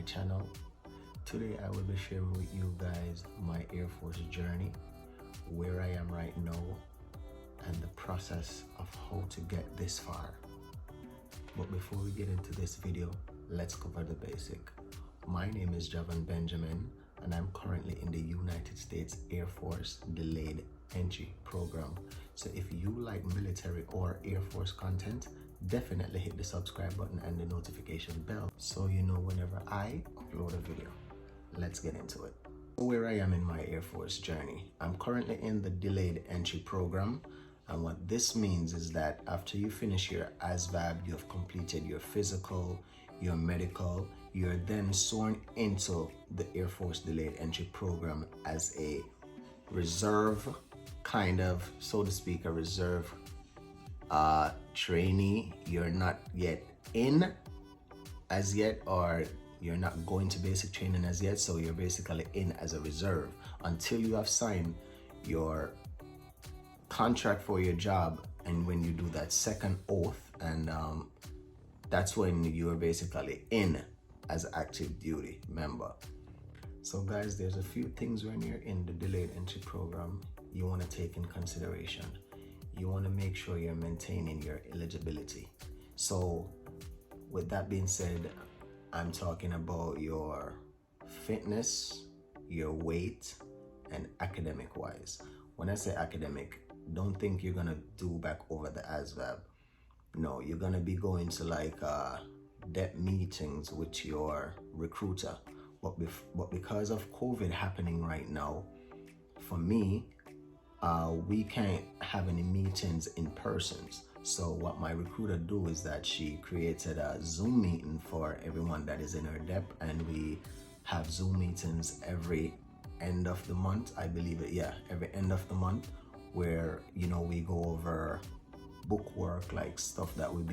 my channel. Today I will be sharing with you guys my Air Force journey, where I am right now, and the process of how to get this far. But before we get into this video, let's cover the basic. My name is Javan Benjamin, and I'm currently in the United States Air Force Delayed Entry Program. So if you like military or Air Force content, definitely hit the subscribe button and the notification bell so you know whenever I upload a video. Let's get into it. Where I am in my Air Force journey, I'm currently in the Delayed Entry Program, and what this means is that after you finish your ASVAB, you have completed your physical, your medical, you're then sworn into the Air Force Delayed Entry Program as a reserve, kind of, so to speak, a reserve trainee. You're not yet in as yet, or you're not going to basic training as yet, so you're basically in as a reserve until you have signed your contract for your job. And when you do that second oath, and that's when you're basically in as an active duty member. So guys, there's a few things when you're in the Delayed Entry Program you want to take in consideration. You want to make sure you're maintaining your eligibility. So with that being said, I'm talking about your fitness, your weight, and academic wise. When I say academic, don't think you're gonna do back over the ASVAB. No, you're gonna be going to like DEP meetings with your recruiter. But because of COVID happening right now, for me, we can't have any meetings in persons. So what my recruiter do is that she created a Zoom meeting for everyone that is in her DEP, and we have Zoom meetings every end of the month. I believe it, yeah, every end of the month, where we go over book work, like stuff that we're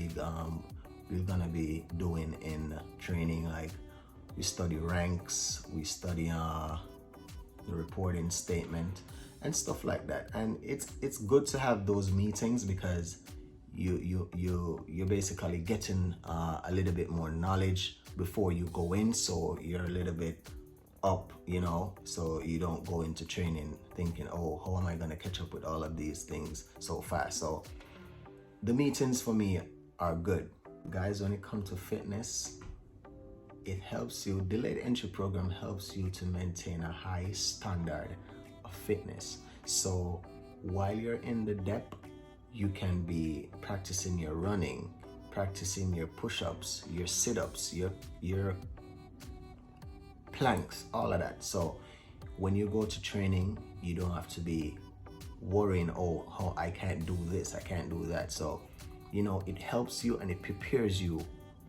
gonna be doing in training. Like we study ranks, we study the reporting statement and stuff like that. And it's good to have those meetings because you're basically getting a little bit more knowledge before you go in, so you're a little bit up, so you don't go into training thinking, oh, how am I going to catch up with all of these things so fast. So the meetings for me are good. Guys, when it comes to fitness, it helps you, Delayed Entry Program helps you to maintain a high standard of fitness. So while you're in the DEP, you can be practicing your running, practicing your push-ups, your sit-ups, your planks, all of that. So when you go to training, you don't have to be worrying, oh, how I can't do this, I can't do that. So it helps you and it prepares you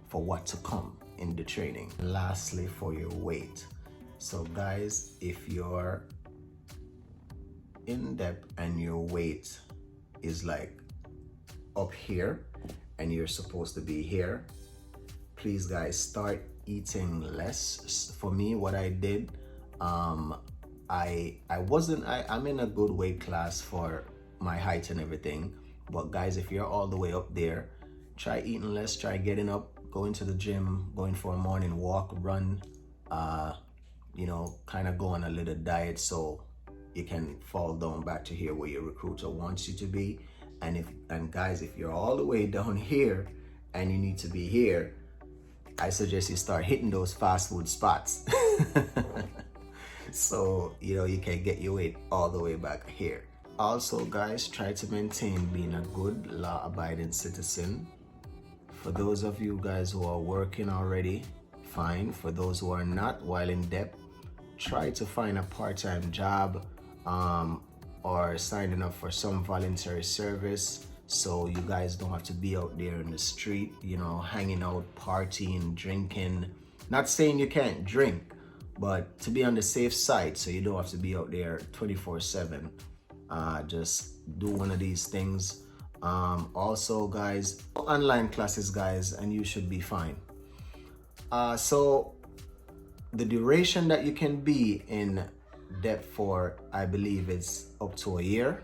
for what to come in the training. Lastly, for your weight. So guys, if you're in DEP and your weight is like up here and you're supposed to be here, please guys, start eating less. For me, what I did, I'm in a good weight class for my height and everything, but guys, if you're all the way up there, try eating less, try getting up, going to the gym, going for a morning walk, run, kind of go on a little diet so you can fall down back to here where your recruiter wants you to be. And guys, if you're all the way down here and you need to be here, I suggest you start hitting those fast food spots. So you can get your weight all the way back here. Also guys, try to maintain being a good law-abiding citizen. For those of you guys who are working already, fine. For those who are not, while in DEP, try to find a part-time job, or signing up for some voluntary service, so you guys don't have to be out there in the street, hanging out, partying, drinking. Not saying you can't drink, but to be on the safe side, so you don't have to be out there 24/7. Just do one of these things. Also guys, online classes guys, and you should be fine. So the duration that you can be in DEP for, I believe it's up to a year.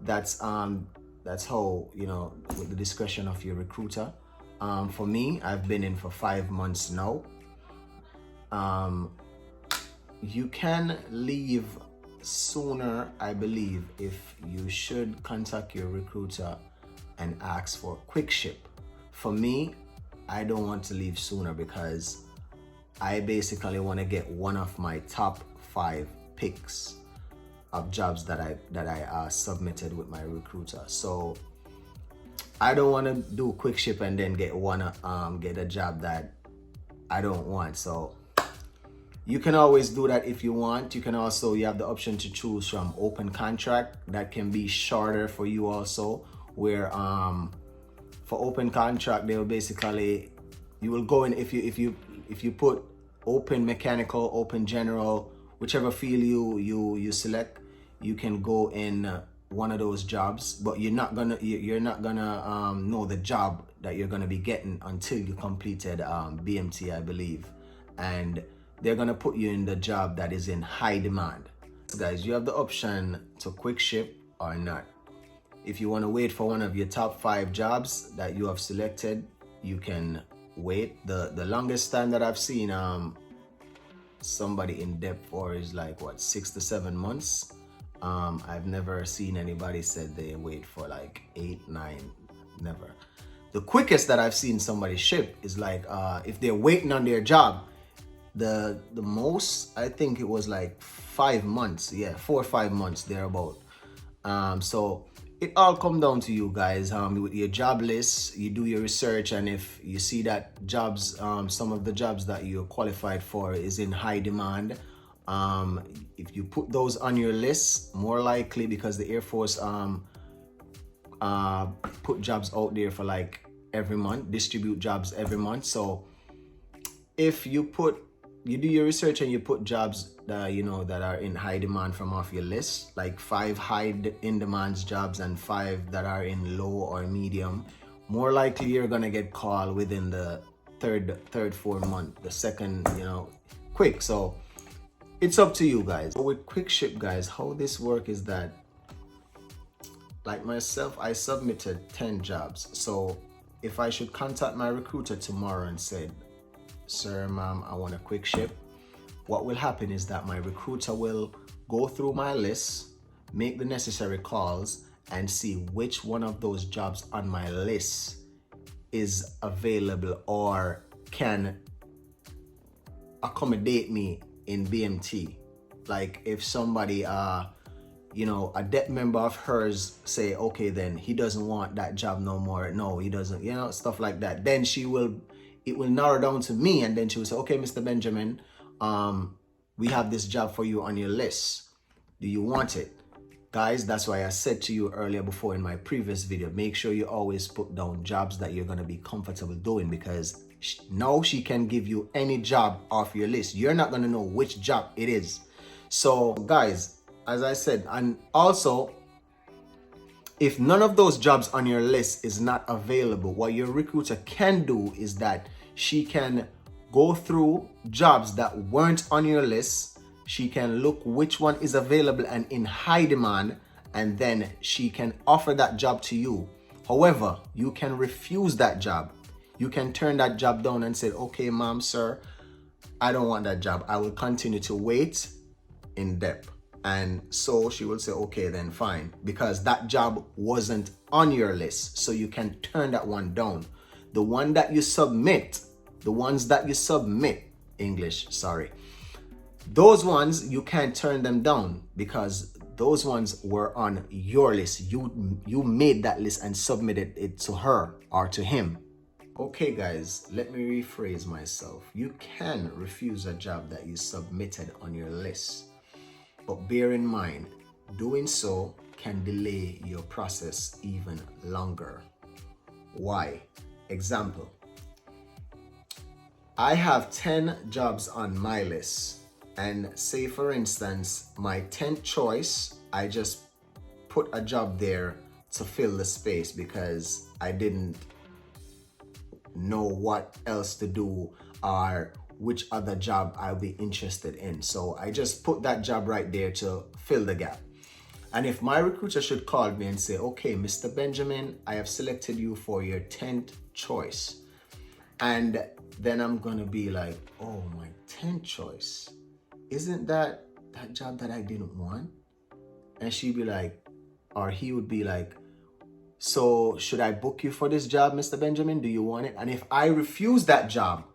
That's how, with the discretion of your recruiter. For me, I've been in for 5 months now. You can leave sooner, I believe, if you should contact your recruiter and ask for quick ship. For me, I don't want to leave sooner because I basically want to get one of my top 5 picks of jobs that I submitted with my recruiter. So I don't want to do quick ship and then get a job that I don't want. So you can always do that if you want. You have the option to choose from open contract. That can be shorter for you also, where for open contract, they will basically, you will go in, if you put open mechanical, open general, whichever field you select, you can go in one of those jobs, but you're not gonna know the job that you're gonna be getting until you completed BMT, I believe, and they're gonna put you in the job that is in high demand. So guys, you have the option to quick ship or not. If you want to wait for one of your top 5 jobs that you have selected, you can wait. The longest time that I've seen somebody in depth for is like 6 to 7 months. I've never seen anybody said they wait for like 8, 9, never. The quickest that I've seen somebody ship is like if they're waiting on their job, the most, I think it was like 5 months. Yeah, 4 or 5 months thereabout. So it all come down to you guys. With your job list, you do your research, and if you see that jobs, some of the jobs that you're qualified for is in high demand, if you put those on your list, more likely, because the Air Force put jobs out there for like every month, distribute jobs every month. So if you do your research and you put jobs that that are in high demand from off your list, like 5 high in demand jobs and 5 that are in low or medium, more likely you're gonna get called within the third 4th month, the second, quick. So it's up to you guys. But with quick ship, guys, how this work is that, like myself, I submitted 10 jobs. So if I should contact my recruiter tomorrow and said, "Sir, ma'am, I want a quick ship," what will happen is that my recruiter will go through my list, make the necessary calls, and see which one of those jobs on my list is available or can accommodate me in BMT. Like if somebody, a depth member of hers say, okay, then he doesn't want that job no more. No, he doesn't, stuff like that. Then it will narrow down to me, and then she will say, okay, Mr. Benjamin, we have this job for you on your list. Do you want it? Guys, that's why I said to you earlier before in my previous video, make sure you always put down jobs that you're going to be comfortable doing, because now she can give you any job off your list. You're not going to know which job it is. So guys, as I said, and also, if none of those jobs on your list is not available, what your recruiter can do is that she can go through jobs that weren't on your list. She can look which one is available and in high demand, and then she can offer that job to you. However, you can refuse that job. You can turn that job down and say, okay, ma'am, sir, I don't want that job. I will continue to wait in depth. And so she will say, okay, then fine, because that job wasn't on your list. So you can turn that one down. The ones that you submit, those ones you can't turn them down, because those ones were on your list. You made that list and submitted it to her or to him. Okay guys, let me rephrase myself. You can refuse a job that you submitted on your list, but bear in mind, doing so can delay your process even longer. Why? Example, I have 10 jobs on my list, and say for instance, my 10th choice, I just put a job there to fill the space because I didn't know what else to do or which other job I'll be interested in. So I just put that job right there to fill the gap. And if my recruiter should call me and say, okay, Mr. Benjamin, I have selected you for your 10th choice. And then I'm gonna be like, oh, my 10th choice. Isn't that job that I didn't want? And she'd be like, or he would be like, so should I book you for this job, Mr. Benjamin? Do you want it? And if I refuse that job,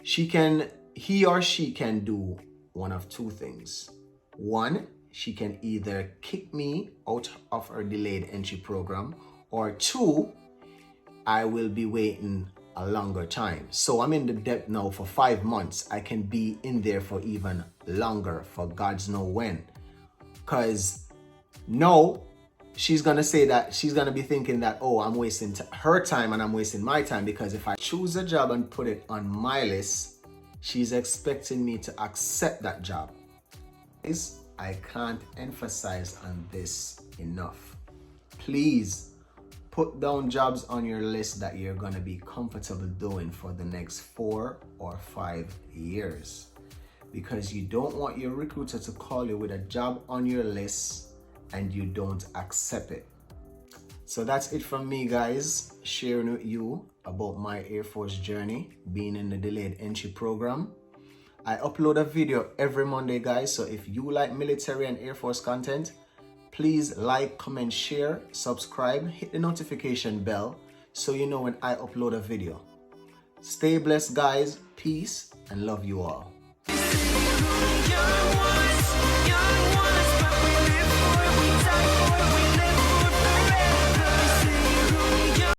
he or she can do one of two things. One, she can either kick me out of her delayed entry program, or two, I will be waiting a longer time. So I'm in the depth now for 5 months. I can be in there for even longer, for God's know when. Because no, she's gonna say that, she's gonna be thinking that, oh, I'm wasting her time and I'm wasting my time, because if I choose a job and put it on my list, she's expecting me to accept that job. I can't emphasize on this enough. Please put down jobs on your list that you're gonna be comfortable doing for the next 4 or 5 years, because you don't want your recruiter to call you with a job on your list and you don't accept it. So that's it from me, guys, sharing with you about my Air Force journey, being in the delayed entry program. I upload a video every Monday, guys, so if you like military and Air Force content, please like, comment, share, subscribe, hit the notification bell so you know when I upload a video. Stay blessed, guys. Peace and love you all.